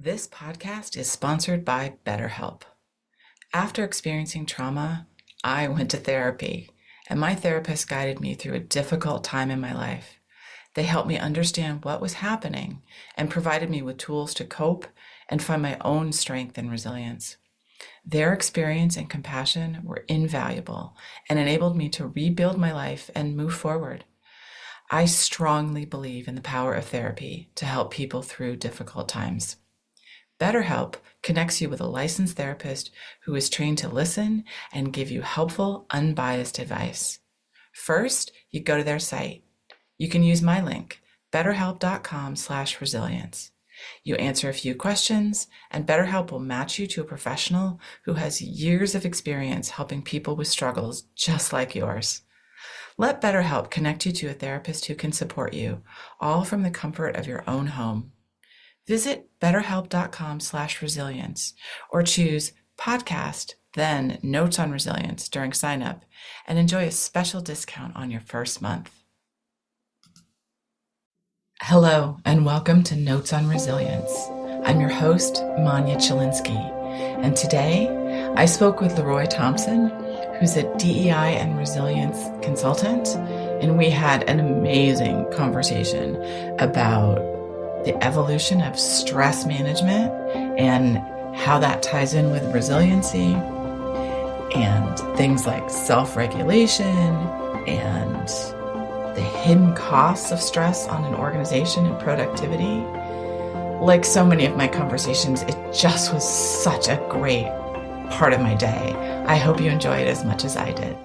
This podcast is sponsored by BetterHelp. After experiencing trauma, I went to therapy, and my therapist guided me through a difficult time in my life. They helped me understand what was happening and provided me with tools to cope and find my own strength and resilience. Their experience and compassion were invaluable and enabled me to rebuild my life and move forward. I strongly believe in the power of therapy to help people through difficult times. BetterHelp connects you with a licensed therapist who is trained to listen and give you helpful, unbiased advice. First, you go to their site. You can use my link, betterhelp.com/resilience. You answer a few questions, and BetterHelp will match you to a professional who has years of experience helping people with struggles just like yours. Let BetterHelp connect you to a therapist who can support you, all from the comfort of your own home. Visit betterhelp.com/resilience or choose podcast, then Notes on Resilience during sign up and enjoy a special discount on your first month. Hello, and welcome to Notes on Resilience. I'm your host, Manya Chilinsky, and today I spoke with LeRoy Thompson, who's a DEI and resilience consultant, and we had an amazing conversation about the evolution of stress management and how that ties in with resiliency and things like self-regulation and the hidden costs of stress on an organization and productivity. Like so many of my conversations, it just was such a great part of my day. I hope you enjoy it as much as I did.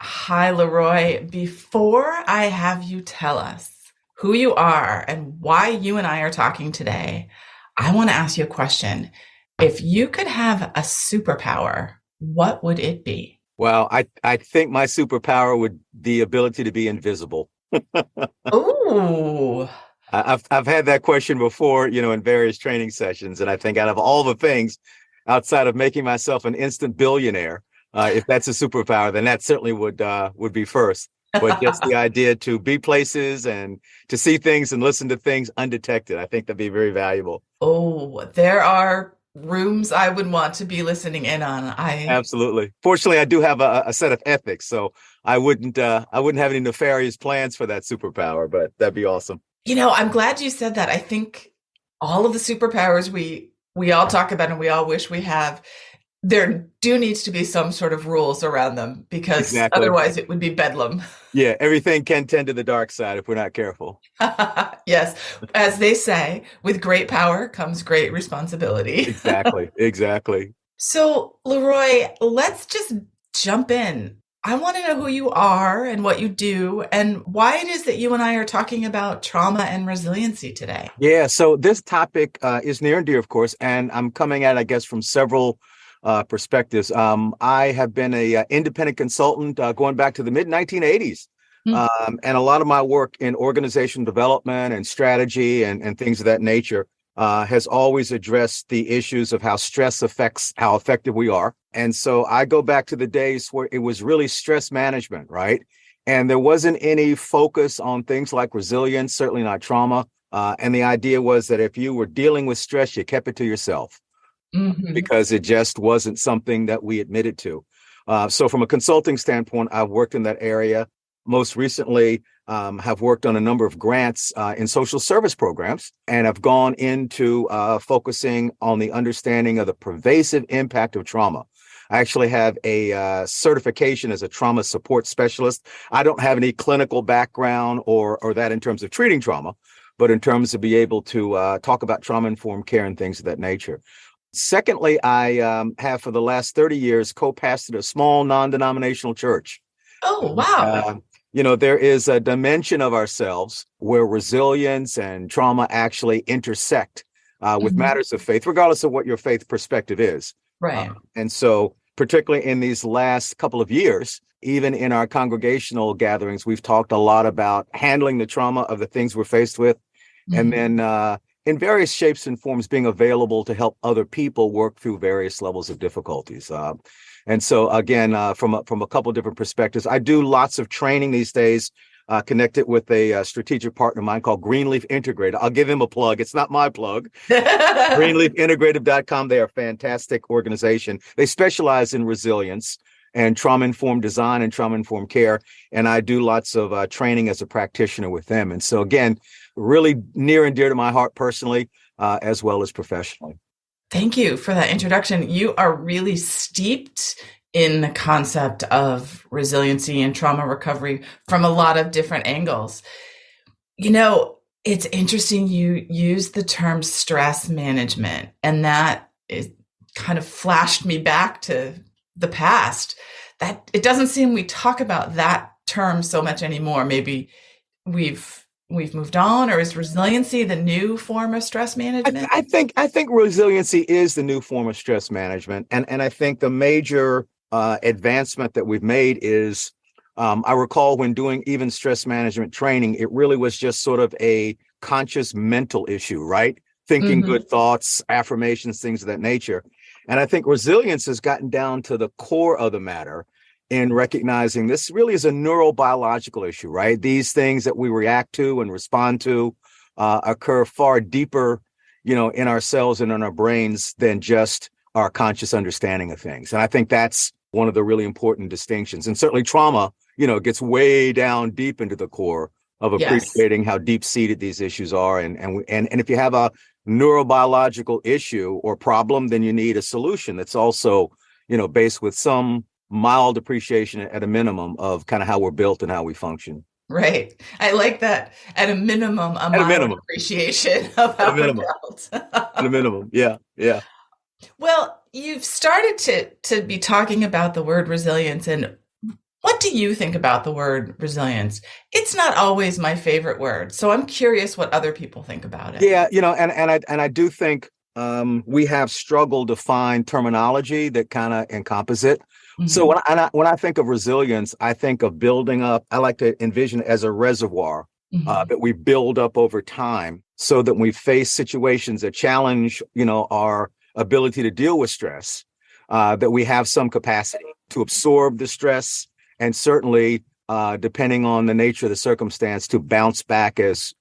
Hi, LeRoy. Before I have you tell us who you are and why you and I are talking today, I want to ask you a question. If you could have a superpower, what would it be? Well, I think my superpower would be the ability to be invisible. Ooh. I've had that question before, in various training sessions, and I think out of all the things, outside of making myself an instant billionaire, if that's a superpower, then that certainly would be first. But just the idea to be places and to see things and listen to things undetected, I think that'd be very valuable. Oh, there are rooms I would want to be listening in on. Absolutely. Fortunately, I do have a set of ethics, so I wouldn't have any nefarious plans for that superpower, but that'd be awesome. I'm glad you said that. I think all of the superpowers we all talk about and we all wish we have, there do needs to be some sort of rules around them because Otherwise it would be bedlam. Yeah, everything can tend to the dark side if we're not careful. Yes. As they say, with great power comes great responsibility. Exactly. So, LeRoy, let's just jump in. I want to know who you are and what you do and why it is that you and I are talking about trauma and resiliency today. Yeah, so this topic is near and dear, of course, and I'm coming at it, I guess, from several perspectives. I have been an independent consultant going back to the mid-1980s. And a lot of my work in organization development and strategy and things of that nature has always addressed the issues of how stress affects how effective we are. And so I go back to the days where it was really stress management, right? And there wasn't any focus on things like resilience, certainly not trauma. And the idea was that if you were dealing with stress, you kept it to yourself. Because it just wasn't something that we admitted to. So from a consulting standpoint, I've worked in that area. Most recently, have worked on a number of grants in social service programs, and have gone into focusing on the understanding of the pervasive impact of trauma. I actually have a certification as a trauma support specialist. I don't have any clinical background or that in terms of treating trauma, but in terms of be able to talk about trauma-informed care and things of that nature. Secondly, I have for the last 30 years co-pastored a small non-denominational church. Oh, wow. There is a dimension of ourselves where resilience and trauma actually intersect with matters of faith, regardless of what your faith perspective is. Right. And so particularly in these last couple of years, even in our congregational gatherings, we've talked a lot about handling the trauma of the things we're faced with. And then in various shapes and forms, being available to help other people work through various levels of difficulties. And so, again, from a couple of different perspectives, I do lots of training these days connected with a strategic partner of mine called Greenleaf Integrated. I'll give him a plug. It's not my plug. GreenleafIntegrative.com. They are a fantastic organization. They specialize in resilience and trauma-informed design and trauma-informed care. And I do lots of training as a practitioner with them. And so, again, really near and dear to my heart personally, as well as professionally. Thank you for that introduction. You are really steeped in the concept of resiliency and trauma recovery from a lot of different angles. You know, it's interesting you use the term stress management, and that is kind of flashed me back to the past. That it doesn't seem we talk about that term so much anymore. Maybe we've moved on, or is resiliency the new form of stress management? I think resiliency is the new form of stress management, and I think the major advancement that we've made is, I recall when doing even stress management training, it really was just sort of a conscious mental issue, right? Thinking good thoughts, affirmations, things of that nature. And I think resilience has gotten down to the core of the matter in recognizing this really is a neurobiological issue, right? These things that we react to and respond to occur far deeper, in our cells and in our brains than just our conscious understanding of things. And I think that's one of the really important distinctions. And certainly trauma, gets way down deep into the core of appreciating how deep-seated these issues are. And if you have a neurobiological issue or problem, then you need a solution that's also, based with some mild appreciation at a minimum of kind of how we're built and how we function. Right. I like that. At a minimum, a mild appreciation of how we're built. At a minimum. Yeah. Yeah. Well, you've started to be talking about the word resilience, and what do you think about the word resilience? It's not always my favorite word, so I'm curious what other people think about it. Yeah, and I do think we have struggled to find terminology that kind of encompass it. Mm-hmm. So when I think of resilience, I think of building up. I like to envision it as a reservoir that we build up over time, so that when we face situations that challenge, our ability to deal with stress, that we have some capacity to absorb the stress, and certainly, depending on the nature of the circumstance, to bounce back as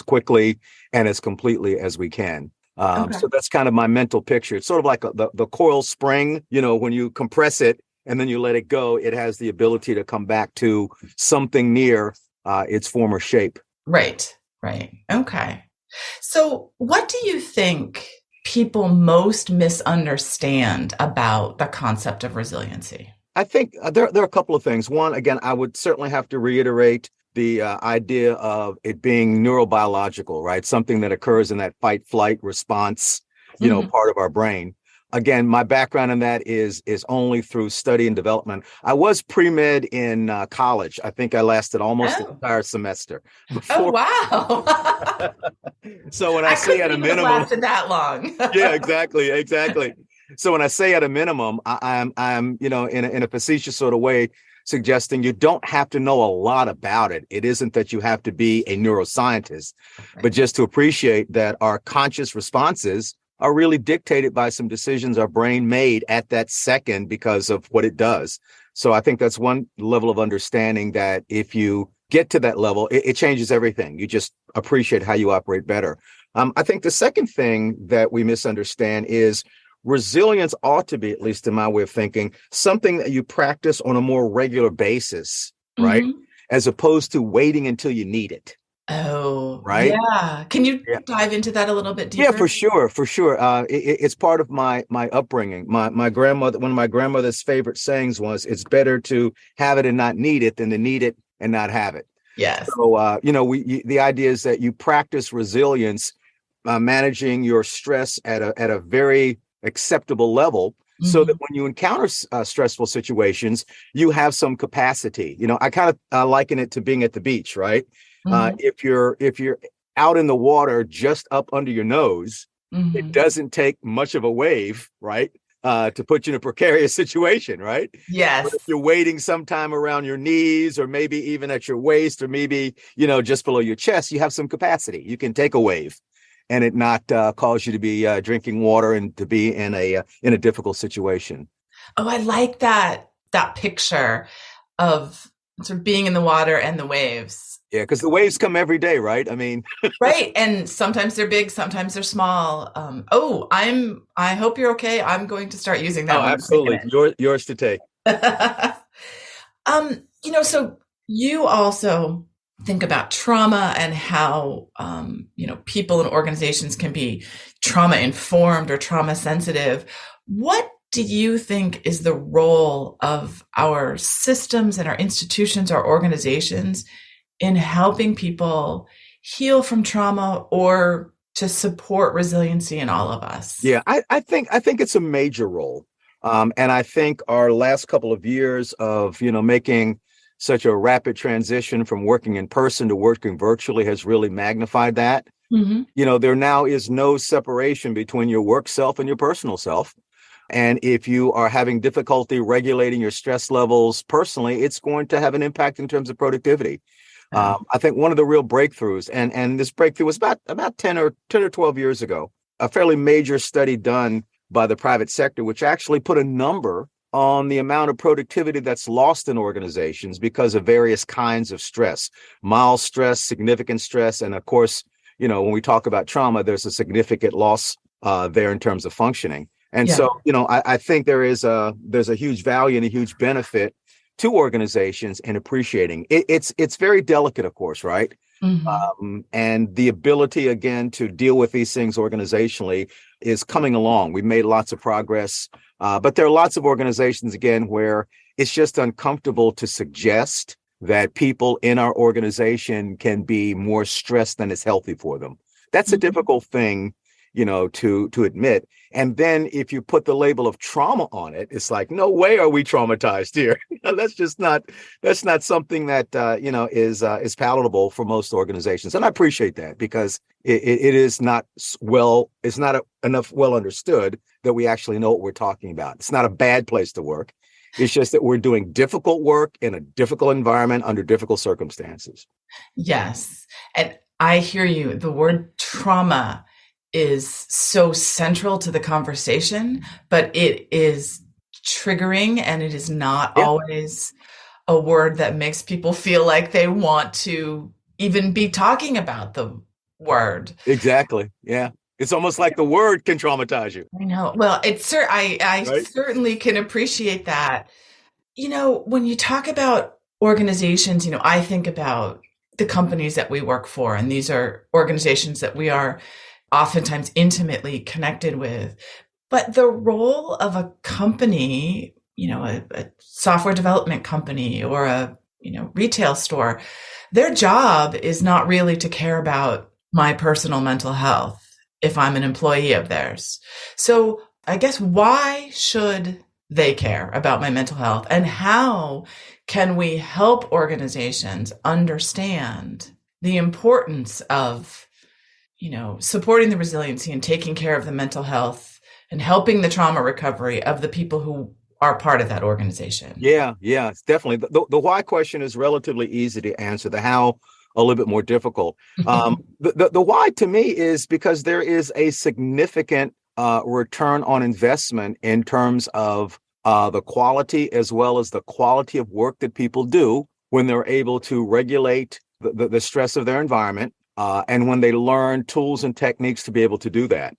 quickly and as completely as we can. So that's kind of my mental picture. It's sort of like the coil spring. When you compress it and then you let it go, it has the ability to come back to something near its former shape. Right. Okay. So what do you think people most misunderstand about the concept of resiliency? I think there are a couple of things. One, again, I would certainly have to reiterate the idea of it being neurobiological, right? Something that occurs in that fight-flight response, part of our brain. Again, my background in that is only through study and development. I was pre-med in college. I think I lasted almost the entire semester. Oh, wow. So when I say at a minimum, lasted that long. Yeah, exactly. So when I say at a minimum, I'm in a facetious sort of way, suggesting you don't have to know a lot about it. It isn't that you have to be a neuroscientist, but just to appreciate that our conscious responses are really dictated by some decisions our brain made at that second because of what it does. So I think that's one level of understanding, that if you get to that level, it changes everything. You just appreciate how you operate better. I think the second thing that we misunderstand is resilience ought to be, at least in my way of thinking, something that you practice on a more regular basis, right? As opposed to waiting until you need it. Oh, right. Yeah. Can you dive into that a little bit deeper? Yeah, for sure. It's part of my upbringing. My grandmother, one of my grandmother's favorite sayings was, "It's better to have it and not need it than to need it and not have it." Yes. So, the idea is that you practice resilience, managing your stress at a very acceptable level, so that when you encounter stressful situations, you have some capacity. I kind of liken it to being at the beach, right? If you're out in the water just up under your nose, it doesn't take much of a wave, right? To put you in a precarious situation, right? Yes. But if you're wading sometime around your knees, or maybe even at your waist, or maybe, just below your chest, you have some capacity. You can take a wave and it not cause you to be drinking water and to be in a difficult situation. Oh, I like that picture of sort of being in the water and the waves. Yeah, because the waves come every day, right? I mean, Right. And sometimes they're big, sometimes they're small. I hope you're okay. I'm going to start using that oh, one. absolutely. Yours to take. So you also think about trauma and how, people and organizations can be trauma informed or trauma sensitive. What do you think is the role of our systems and our institutions, our organizations in helping people heal from trauma or to support resiliency in all of us? Yeah, I think it's a major role. And I think our last couple of years of, making such a rapid transition from working in person to working virtually has really magnified that. Mm-hmm. There now is no separation between your work self and your personal self. And if you are having difficulty regulating your stress levels personally, it's going to have an impact in terms of productivity. I think one of the real breakthroughs, and this breakthrough was about 10 or 12 years ago, a fairly major study done by the private sector, which actually put a number on the amount of productivity that's lost in organizations because of various kinds of stress, mild stress, significant stress. And of course, when we talk about trauma, there's a significant loss there in terms of functioning. And Yeah. so, I think there's a huge value and a huge benefit to organizations in appreciating it. It's very delicate, of course, right? And the ability, again, to deal with these things organizationally is coming along. We've made lots of progress, but there are lots of organizations, again, where it's just uncomfortable to suggest that people in our organization can be more stressed than is healthy for them. That's a difficult thing, to admit. And then if you put the label of trauma on it, it's like, no way are we traumatized here. That's not something that, is palatable for most organizations. And I appreciate that because it is not enough well understood that we actually know what we're talking about. It's not a bad place to work. It's just that we're doing difficult work in a difficult environment under difficult circumstances. Yes. And I hear you. The word trauma is so central to the conversation, but it is triggering and it is not always a word that makes people feel like they want to even be talking about the word. Exactly. Yeah. It's almost like the word can traumatize you. I know. Well, I Right? certainly can appreciate that. When you talk about organizations, I think about the companies that we work for, and these are organizations that we are oftentimes intimately connected with. But the role of a company, a software development company or a, retail store, their job is not really to care about my personal mental health if I'm an employee of theirs. So I guess why should they care about my mental health? And how can we help organizations understand the importance of supporting the resiliency and taking care of the mental health and helping the trauma recovery of the people who are part of that organization? Yeah, it's definitely. The why question is relatively easy to answer. The how a little bit more difficult. The why to me is because there is a significant return on investment in terms of the quality as well as the quality of work that people do when they're able to regulate the stress of their environment. And when they learn tools and techniques to be able to do that.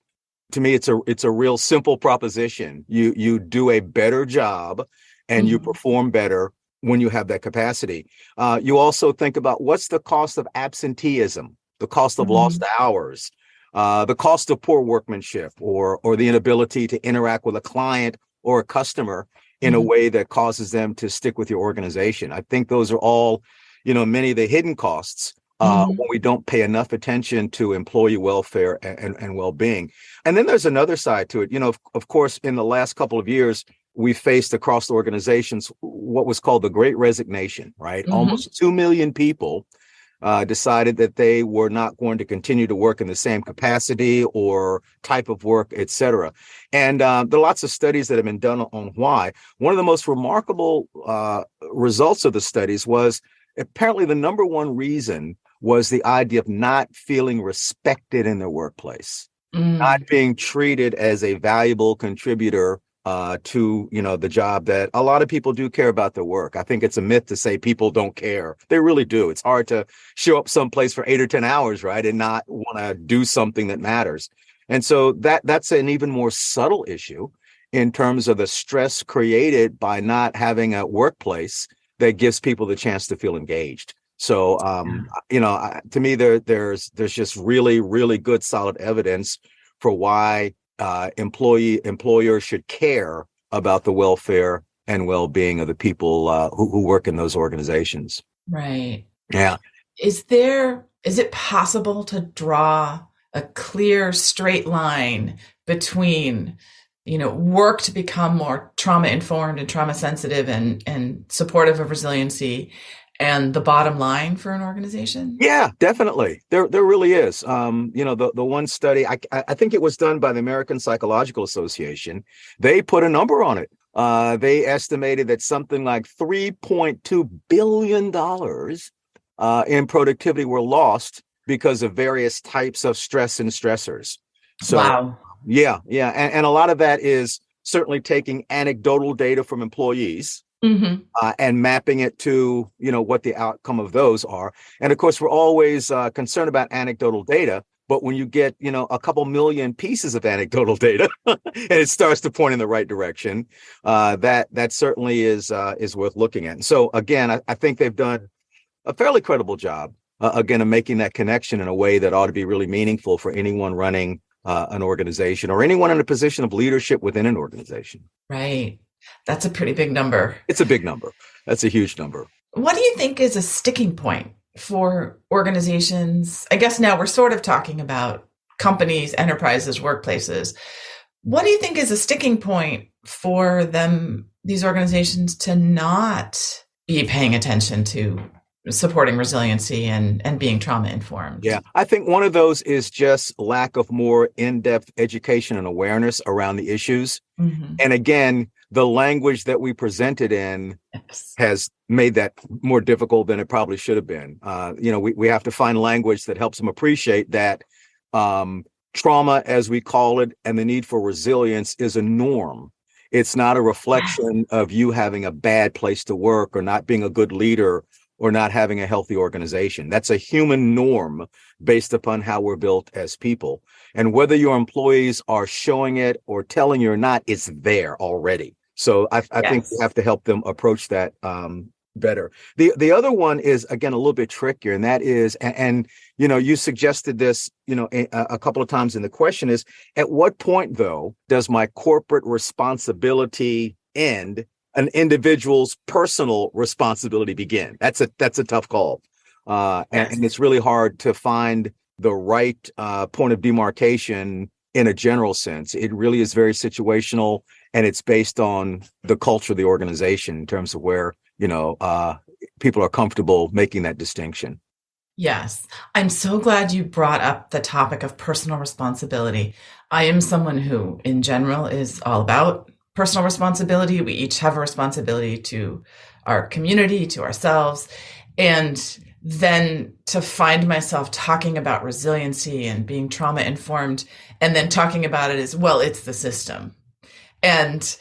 To me, it's a real simple proposition. You do a better job and you perform better when you have that capacity. You also think about what's the cost of absenteeism, the cost of lost hours, the cost of poor workmanship, or the inability to interact with a client or a customer in a way that causes them to stick with your organization. I think those are all, many of the hidden costs when we don't pay enough attention to employee welfare and well-being. And then there's another side to it. Of course, in the last couple of years, we faced across the organizations what was called the Great Resignation, right? Almost 2 million people decided that they were not going to continue to work in the same capacity or type of work, et cetera. And there are lots of studies that have been done on why. One of the most remarkable results of the studies was apparently the number one reason was the idea of not feeling respected in their workplace, not being treated as a valuable contributor to, the job, that a lot of people do care about their work. I think it's a myth to say people don't care. They really do. It's hard to show up someplace for 8 or 10 hours, right, and not want to do something that matters. And so that's an even more subtle issue in terms of the stress created by not having a workplace that gives people the chance to feel engaged. So, to me, there's just really, really good, solid evidence for why employers should care about the welfare and well-being of the people who work in those organizations. Right. Yeah. Is it possible to draw a clear, straight line between, work to become more trauma-informed and trauma-sensitive and supportive of resiliency and the bottom line for an organization? Yeah, definitely. There really is. The one study, I think it was done by the American Psychological Association. They put a number on it. They estimated that something like $3.2 billion in productivity were lost because of various types of stress and stressors. So, wow. Yeah. And a lot of that is certainly taking anecdotal data from employees. Mm-hmm. And mapping it to, what the outcome of those are. And of course, we're always concerned about anecdotal data. But when you get, a couple million pieces of anecdotal data and it starts to point in the right direction, that certainly is worth looking at. And so, again, I think they've done a fairly credible job, again, of making that connection in a way that ought to be really meaningful for anyone running an organization or anyone in a position of leadership within an organization. Right. That's a pretty big number. It's a big number. That's a huge number. What do you think is a sticking point for organizations? I guess now we're sort of talking about companies, enterprises, workplaces. What do you think is a sticking point for these organizations to not be paying attention to supporting resiliency and being trauma informed? Yeah, I think one of those is just lack of more in-depth education and awareness around the issues. Mm-hmm. And again, the language that we presented in has made that more difficult than it probably should have been. We have to find language that helps them appreciate that trauma, as we call it, and the need for resilience is a norm. It's not a reflection of you having a bad place to work or not being a good leader or not having a healthy organization. That's a human norm based upon how we're built as people. And whether your employees are showing it or telling you or not, it's there already. So I think we have to help them approach that better. The other one is, again, a little bit trickier, and that is, and you suggested this, a couple of times in the question is, at what point, though, does my corporate responsibility end? An individual's personal responsibility begin? That's a tough call. And it's really hard to find the right point of demarcation in a general sense. It really is very situational, and it's based on the culture of the organization in terms of where, people are comfortable making that distinction. Yes. I'm so glad you brought up the topic of personal responsibility. I am someone who, in general, is all about personal responsibility. We each have a responsibility to our community, to ourselves. And then to find myself talking about resiliency and being trauma informed, and then talking about it as, well, it's the system. And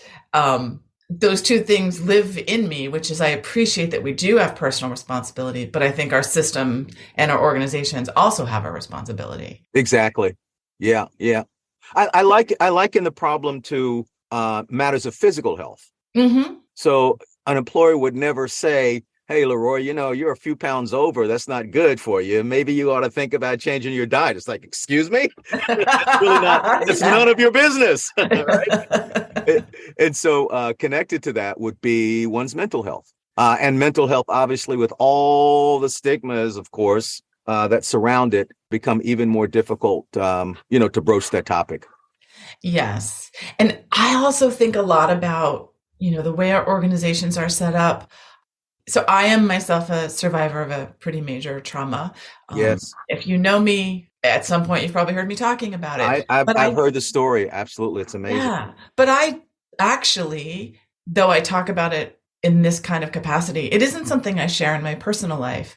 those two things live in me, which is I appreciate that we do have personal responsibility, but I think our system and our organizations also have a responsibility. Exactly. Yeah. I liken the problem to matters of physical health. Mm-hmm. So an employer would never say, hey, LeRoy, you're a few pounds over. That's not good for you. Maybe you ought to think about changing your diet. It's like, excuse me? That's really not, it's none of your business. Right? And so connected to that would be one's mental health. And mental health, obviously, with all the stigmas, of course, that surround it, become even more difficult, to broach that topic. Yes. And I also think a lot about, the way our organizations are set up. So I am myself a survivor of a pretty major trauma. Yes. If you know me, at some point, you've probably heard me talking about it. I've heard the story. Absolutely. It's amazing. Yeah. But I actually, though I talk about it in this kind of capacity, it isn't something I share in my personal life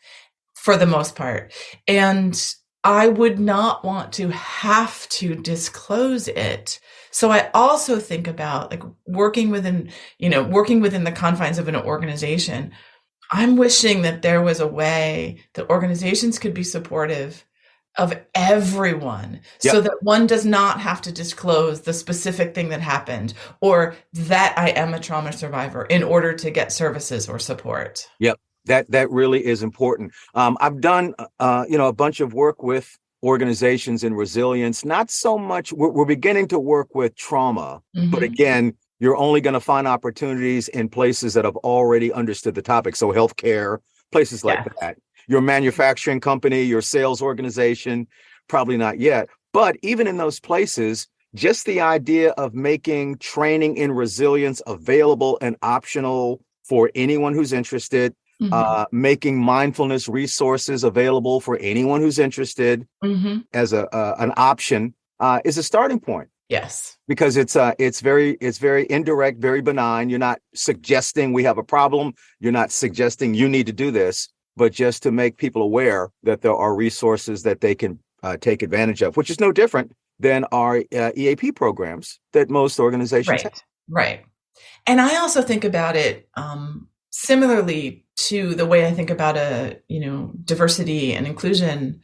for the most part. And I would not want to have to disclose it. So I also think about like working within the confines of an organization. I'm wishing that there was a way that organizations could be supportive of everyone so Yep. that one does not have to disclose the specific thing that happened or that I am a trauma survivor in order to get services or support. Yep. That really is important. I've done a bunch of work with organizations in resilience. Not so much. We're beginning to work with trauma, but Mm-hmm. again, you're only going to find opportunities in places that have already understood the topic. So healthcare, places like Yes. that. Your manufacturing company, your sales organization, probably not yet. But even in those places, just the idea of making training in resilience available and optional for anyone who's interested, Mm-hmm. making mindfulness resources available for anyone who's interested Mm-hmm. as an option is a starting point. Yes. Because it's very indirect, very benign. You're not suggesting we have a problem. You're not suggesting you need to do this, but just to make people aware that there are resources that they can take advantage of, which is no different than our EAP programs that most organizations have. Right. Right. And I also think about it similarly to the way I think about a, diversity and inclusion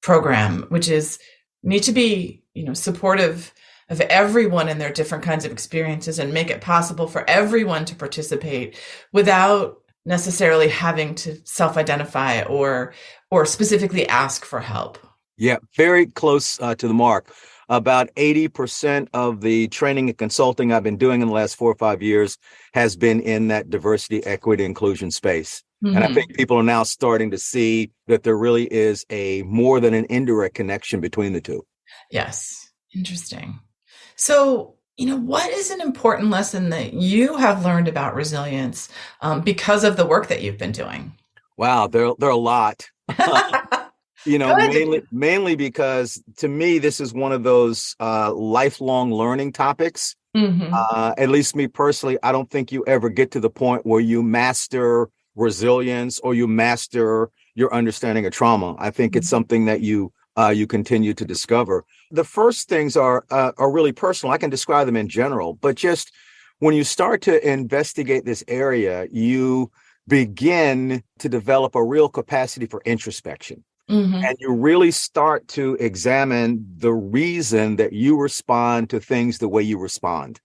program, which is need to be, supportive of everyone in their different kinds of experiences and make it possible for everyone to participate without necessarily having to self-identify or specifically ask for help. Yeah, very close to the mark. About 80% of the training and consulting I've been doing in the last 4 or 5 years has been in that diversity, equity, inclusion space. And I Mm-hmm. think people are now starting to see that there really is a more than an indirect connection between the two. Yes. Interesting. So, what is an important lesson that you have learned about resilience because of the work that you've been doing? Wow, there are a lot. Good. Mainly because to me, this is one of those lifelong learning topics. Mm-hmm. At least me personally, I don't think you ever get to the point where you master resilience or you master your understanding of trauma. I think it's something that you continue to discover. The first things are really personal. I can describe them in general, but just when you start to investigate this area, you begin to develop a real capacity for introspection. Mm-hmm. And you really start to examine the reason that you respond to things the way you respond.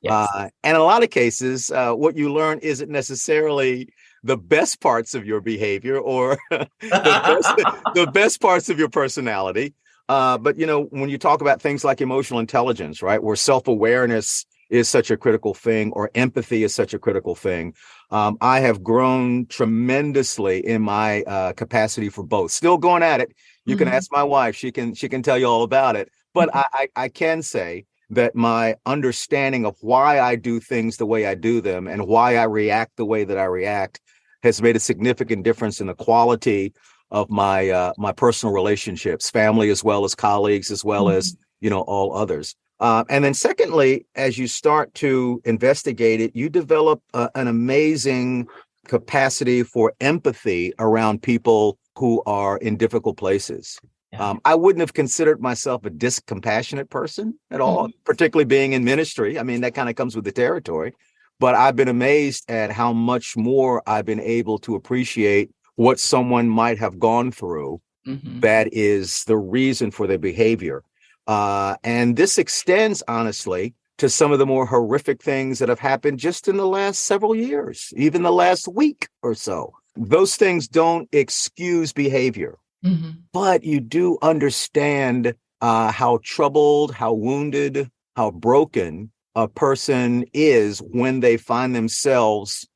Yes. And in a lot of cases, what you learn isn't necessarily the best parts of your behavior or the best parts of your personality. But, when you talk about things like emotional intelligence, right, where self-awareness is such a critical thing or empathy is such a critical thing, I have grown tremendously in my capacity for both. Still going at it. You can Mm-hmm. ask my wife. She can tell you all about it. But I can say that my understanding of why I do things the way I do them and why I react the way that I react has made a significant difference in the quality of my personal relationships, family as well as colleagues, as well as all others. And then secondly, as you start to investigate it, you develop an amazing capacity for empathy around people who are in difficult places. Yeah. I wouldn't have considered myself a discompassionate person at all, Mhm. particularly being in ministry. I mean, that kind of comes with the territory. But I've been amazed at how much more I've been able to appreciate what someone might have gone through Mhm. that is the reason for their behavior. And this extends, honestly, to some of the more horrific things that have happened just in the last several years, even the last week or so. Those things don't excuse behavior, Mhm. but you do understand how troubled, how wounded, how broken a person is when they find themselves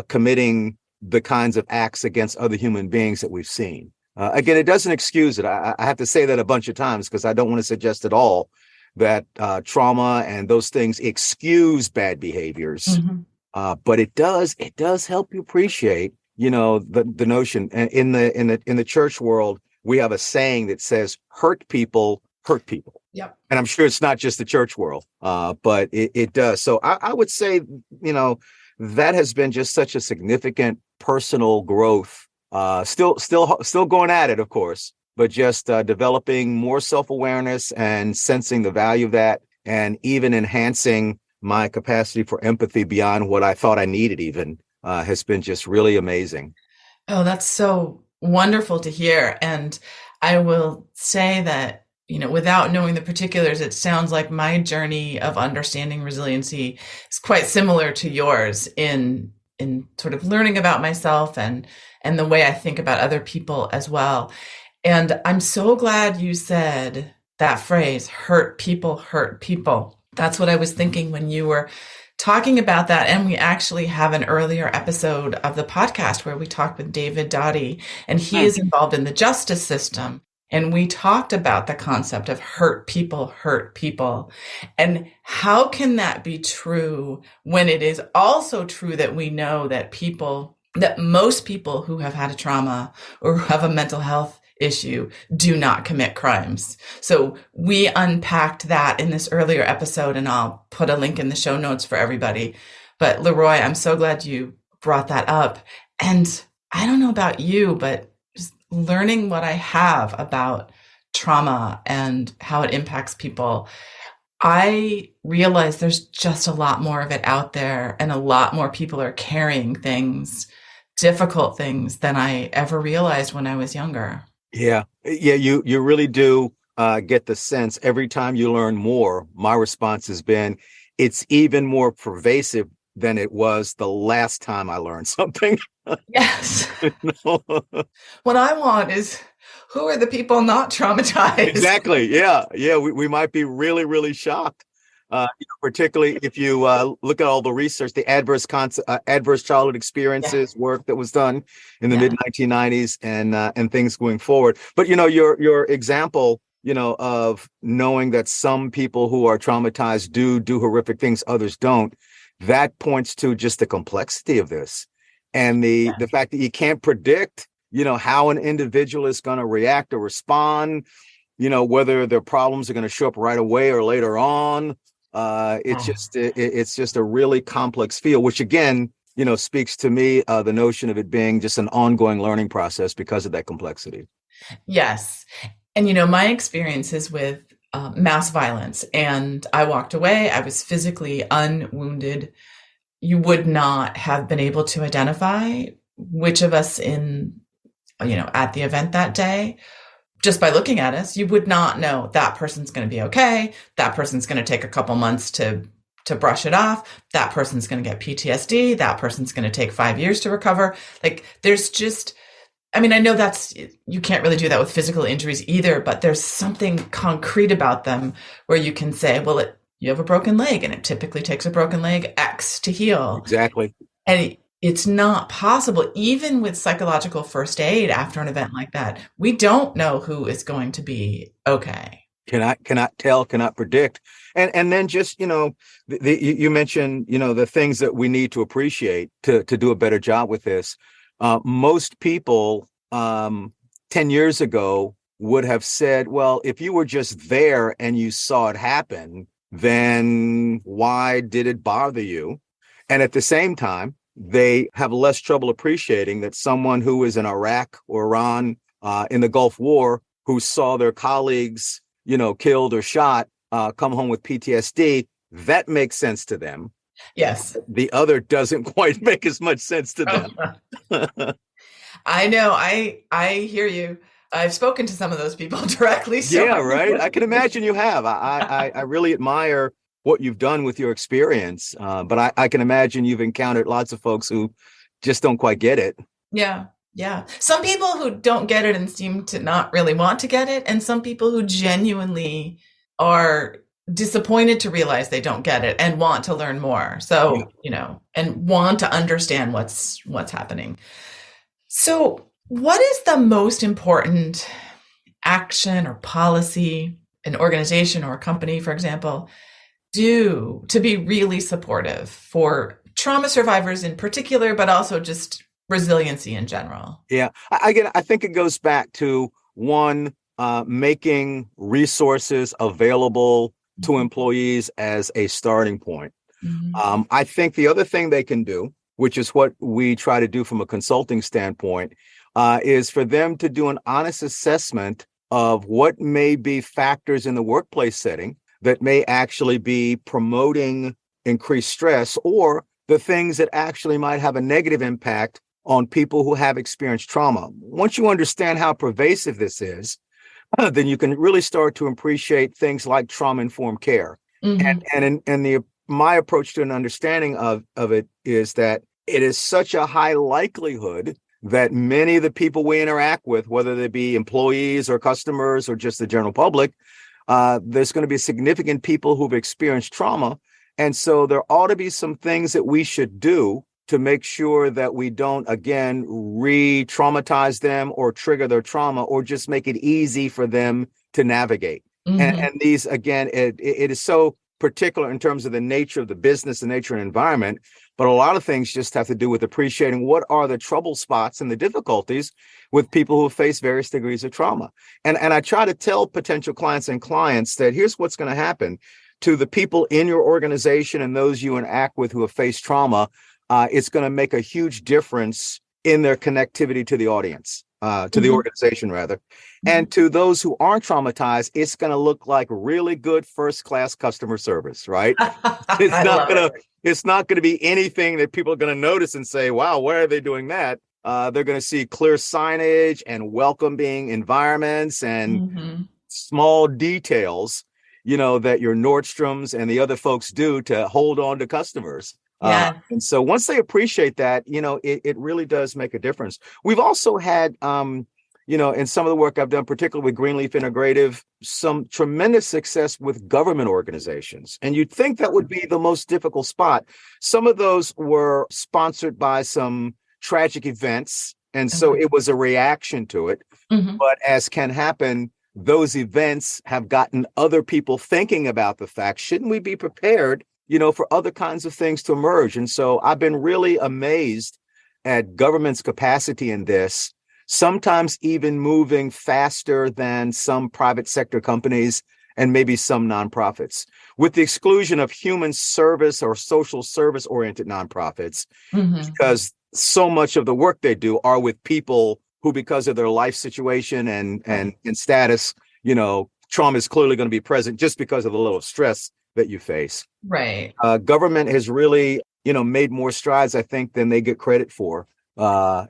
committing the kinds of acts against other human beings that we've seen. Again, it doesn't excuse it. I have to say that a bunch of times because I don't want to suggest at all that trauma and those things excuse bad behaviors. Mhm. But it does help you appreciate, the notion. In the church world, we have a saying that says, "Hurt people hurt people." Yep. And I'm sure it's not just the church world, but it does. So I would say, that has been just such a significant personal growth. Still going at it, of course, but just developing more self-awareness and sensing the value of that, and even enhancing my capacity for empathy beyond what I thought I needed even has been just really amazing. Oh, that's so wonderful to hear. And I will say that, without knowing the particulars, it sounds like my journey of understanding resiliency is quite similar to yours in sort of learning about myself and the way I think about other people as well. And I'm so glad you said that phrase, hurt people, hurt people. That's what I was thinking when you were talking about that. And we actually have an earlier episode of the podcast where we talked with David Dottie, and he is involved in the justice system. And we talked about the concept of hurt people, hurt people. And how can that be true when it is also true that we know that most people who have had a trauma or who have a mental health issue do not commit crimes. So we unpacked that in this earlier episode, and I'll put a link in the show notes for everybody. But LeRoy, I'm so glad you brought that up. And I don't know about you, but just learning what I have about trauma and how it impacts people, I realize there's just a lot more of it out there, and a lot more people are carrying things, difficult things, than I ever realized when I was younger. Yeah, you really do get the sense every time you learn more. My response has been, it's even more pervasive than it was the last time I learned something. Yes. What I want is, who are the people not traumatized? Exactly. Yeah. We might be really, really shocked. Particularly if you look at all the research, the adverse childhood experiences work that was done in the mid 1990s and things going forward. But your example, of knowing that some people who are traumatized do horrific things, others don't. That points to just the complexity of this, and the fact that you can't predict, how an individual is going to react or respond. Whether their problems are going to show up right away or later on. It's just a really complex field, which again, speaks to me the notion of it being just an ongoing learning process because of that complexity. Yes. And, my experiences with mass violence, and I walked away, I was physically unwounded. You would not have been able to identify which of us at the event that day. Just by looking at us, you would not know that person's going to be okay. That person's going to take a couple months to brush it off. That person's going to get PTSD. That person's going to take 5 years to recover. Like, there's just, I know you can't really do that with physical injuries either, but there's something concrete about them where you can say, well, you have a broken leg, and it typically takes a broken leg X to heal. Exactly. And it's not possible, even with psychological first aid after an event like that. We don't know who is going to be okay. Cannot tell, cannot predict. And then just, you mentioned, the things that we need to appreciate to do a better job with this. Most people 10 years ago would have said, well, if you were just there and you saw it happen, then why did it bother you? And at the same time, they have less trouble appreciating that someone who is in Iraq or Iran in the Gulf War, who saw their colleagues, killed or shot, come home with PTSD, that makes sense to them. Yes. The other doesn't quite make as much sense to them. I know. I hear you. I've spoken to some of those people directly. So yeah, right. I can imagine you have. I really admire what you've done with your experience. But I can imagine you've encountered lots of folks who just don't quite get it. Yeah. Yeah. Some people who don't get it and seem to not really want to get it. And some people who genuinely are disappointed to realize they don't get it and want to learn more. So, and want to understand what's happening. So what is the most important action or policy an organization or a company, for example, do to be really supportive for trauma survivors in particular, but also just resiliency in general? Yeah, I think it goes back to one, making resources available to employees as a starting point. Mm-hmm. I think the other thing they can do, which is what we try to do from a consulting standpoint, is for them to do an honest assessment of what may be factors in the workplace setting that may actually be promoting increased stress, or the things that actually might have a negative impact on people who have experienced trauma. Once you understand how pervasive this is, then you can really start to appreciate things like trauma-informed care. My approach to an understanding of it is that it is such a high likelihood that many of the people we interact with, whether they be employees or customers or just the general public, there's going to be significant people who've experienced trauma. And so there ought to be some things that we should do to make sure that we don't, again, re-traumatize them or trigger their trauma, or just make it easy for them to navigate. And these, again, it is so particular in terms of the nature of the business, the nature and environment, but a lot of things just have to do with appreciating what are the trouble spots and the difficulties with people who face various degrees of trauma. And I try to tell potential clients that here's what's going to happen to the people in your organization and those you interact with who have faced trauma. It's going to make a huge difference in their connectivity to the audience, to the organization rather. And to those who aren't traumatized, it's going to look like really good first-class customer service, right? It's not going to be anything that people are going to notice and say, wow, why are they doing that? They're going to see clear signage and welcoming environments and small details, that your Nordstroms and the other folks do to hold on to customers. Yeah. And so once they appreciate that, it really does make a difference. We've also had, in some of the work I've done, particularly with Greenleaf Integrative, some tremendous success with government organizations. And you'd think that would be the most difficult spot. Some of those were sponsored by some tragic events. And so it was a reaction to it. But as can happen, those events have gotten other people thinking about the fact, shouldn't we be prepared for other kinds of things to emerge? And so I've been really amazed at government's capacity in this, sometimes even moving faster than some private sector companies and maybe some nonprofits, with the exclusion of human service or social service oriented nonprofits, because so much of the work they do are with people who, because of their life situation and status, trauma is clearly going to be present just because of the level of stress that you face. Right. Government has really, made more strides, I think, than they get credit for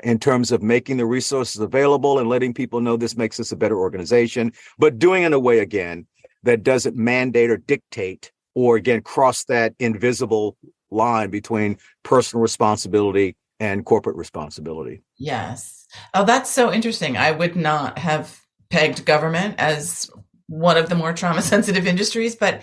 in terms of making the resources available and letting people know this makes us a better organization, but doing it in a way, again, that doesn't mandate or dictate or, again, cross that invisible line between personal responsibility and corporate responsibility. Yes. Oh, that's so interesting. I would not have pegged government as one of the more trauma sensitive industries, but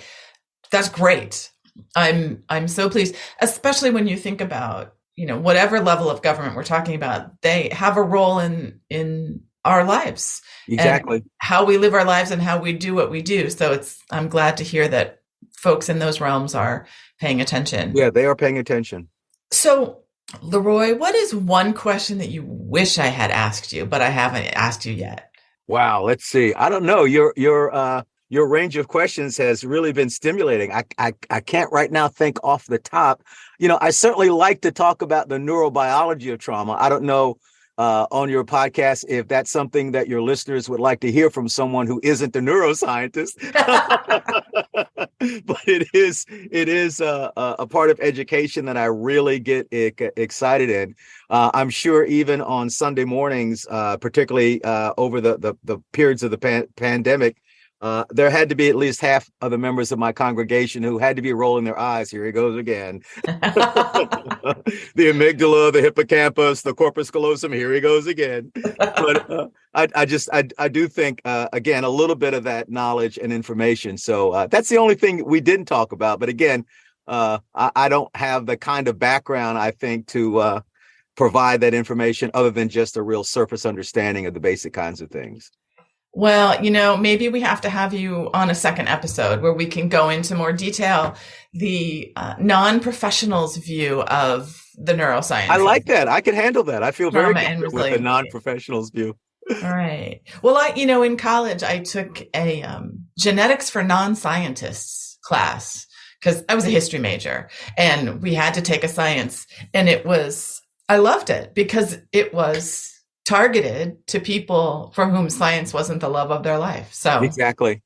that's great. I'm so pleased, especially when you think about, whatever level of government we're talking about, they have a role in our lives. Exactly. And how we live our lives and how we do what we do. So I'm glad to hear that folks in those realms are paying attention. Yeah, they are paying attention. So, LeRoy, what is one question that you wish I had asked you, but I haven't asked you yet? Wow, let's see. I don't know. Your range of questions has really been stimulating. I can't right now think off the top. I certainly like to talk about the neurobiology of trauma. I don't know on your podcast if that's something that your listeners would like to hear from someone who isn't a neuroscientist. But it is a part of education that I really get excited in. I'm sure even on Sunday mornings, particularly over the periods of the pandemic, there had to be at least half of the members of my congregation who had to be rolling their eyes. Here he goes again. The amygdala, the hippocampus, the corpus callosum. Here he goes again. But I do think, again, a little bit of that knowledge and information. So that's the only thing we didn't talk about. But again, I don't have the kind of background, I think, to provide that information other than just a real surface understanding of the basic kinds of things. Well, maybe we have to have you on a second episode where we can go into more detail, the non-professional's view of the neuroscience. I like that. I can handle that. I feel very good with the non-professional's view. All right. Well, in college, I took a genetics for non-scientists class because I was a history major and we had to take a science, and I loved it because it was targeted to people for whom science wasn't the love of their life. So exactly.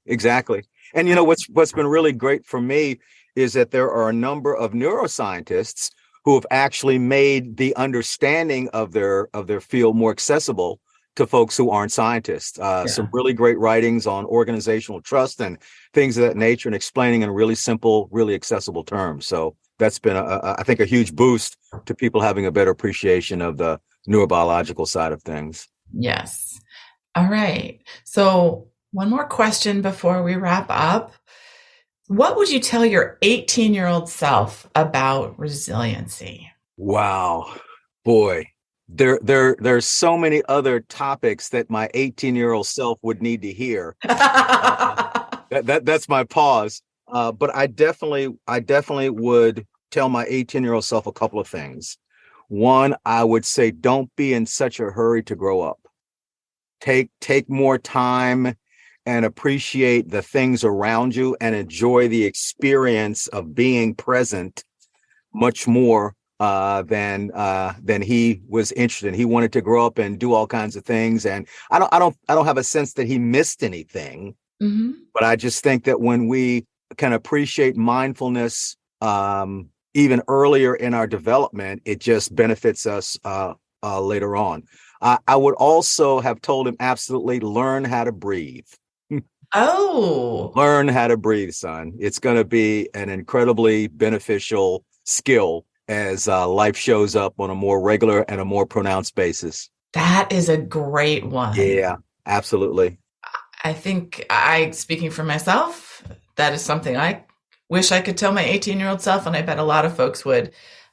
And what's been really great for me is that there are a number of neuroscientists who have actually made the understanding of their field more accessible to folks who aren't scientists. Some really great writings on organizational trust and things of that nature, and explaining in really simple, really accessible terms. So that's been, I think, a huge boost to people having a better appreciation of the neurobiological side of things. Yes. All right. So one more question before we wrap up. What would you tell your 18-year-old self about resiliency? Wow, boy. There's so many other topics that my 18-year-old self would need to hear. That's my pause. But I definitely would tell my 18-year-old self a couple of things. One, I would say, don't be in such a hurry to grow up. Take more time and appreciate the things around you and enjoy the experience of being present much more than he was interested in. He wanted to grow up and do all kinds of things, and I don't have a sense that he missed anything. Mm-hmm. But I just think that when we can appreciate mindfulness even earlier in our development, it just benefits us later on. I would also have told him absolutely learn how to breathe. Oh, Learn how to breathe, son. It's going to be an incredibly beneficial skill as life shows up on a more regular and a more pronounced basis. that is a great one. Yeah, absolutely. I think speaking for myself, that is something I wish I could tell my 18-year-old self, and I bet a lot of folks would.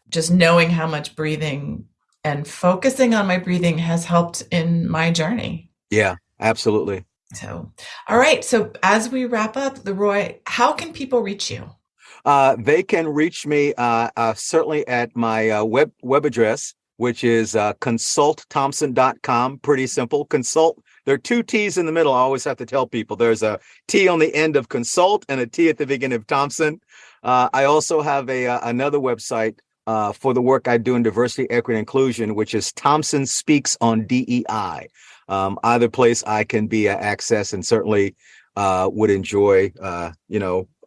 Just knowing how much breathing and focusing on my breathing has helped in my journey. Yeah, absolutely. So, all right. So as we wrap up, LeRoy, how can people reach you? They can reach me certainly at my web address, which is consultthompson.com. Pretty simple. Consult. There are two T's in the middle. I always have to tell people there's a T on the end of consult and a T at the beginning of Thompson. I also have another website for the work I do in diversity, equity, and inclusion, which is Thompson Speaks on DEI. Either place I can be accessed, and certainly would enjoy,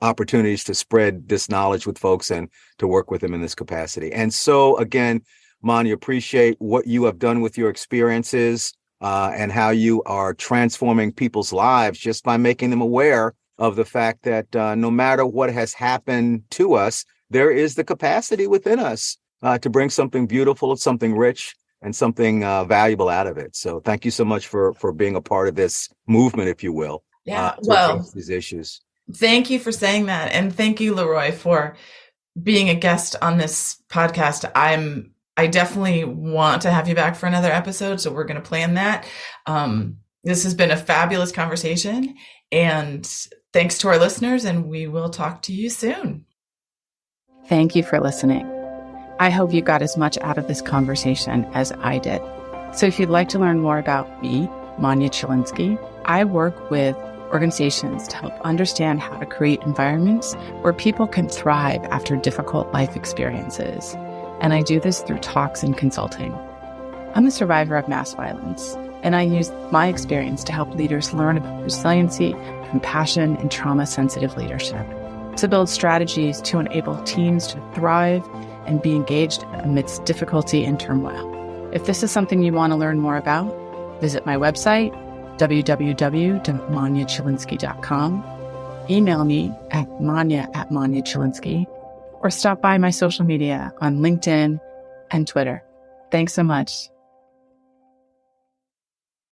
opportunities to spread this knowledge with folks and to work with them in this capacity. And so, again, Manya, appreciate what you have done with your experiences and how you are transforming people's lives just by making them aware of the fact that no matter what has happened to us, there is the capacity within us to bring something beautiful, something rich, and something valuable out of it. So thank you so much for being a part of this movement, if you will. Yeah, well, these issues. Thank you for saying that. And thank you, LeRoy, for being a guest on this podcast. I definitely want to have you back for another episode. So we're going to plan that. This has been a fabulous conversation, and thanks to our listeners, and we will talk to you soon. Thank you for listening. I hope you got as much out of this conversation as I did. So if you'd like to learn more about me, Manya Chilinsky, I work with organizations to help understand how to create environments where people can thrive after difficult life experiences. And I do this through talks and consulting. I'm a survivor of mass violence, and I use my experience to help leaders learn about resiliency, compassion, and trauma-sensitive leadership, to build strategies to enable teams to thrive and be engaged amidst difficulty and turmoil. If this is something you want to learn more about, visit my website, www.manyachilinsky.com, email me at manya@manyachilinsky, or stop by my social media on LinkedIn and Twitter. Thanks so much.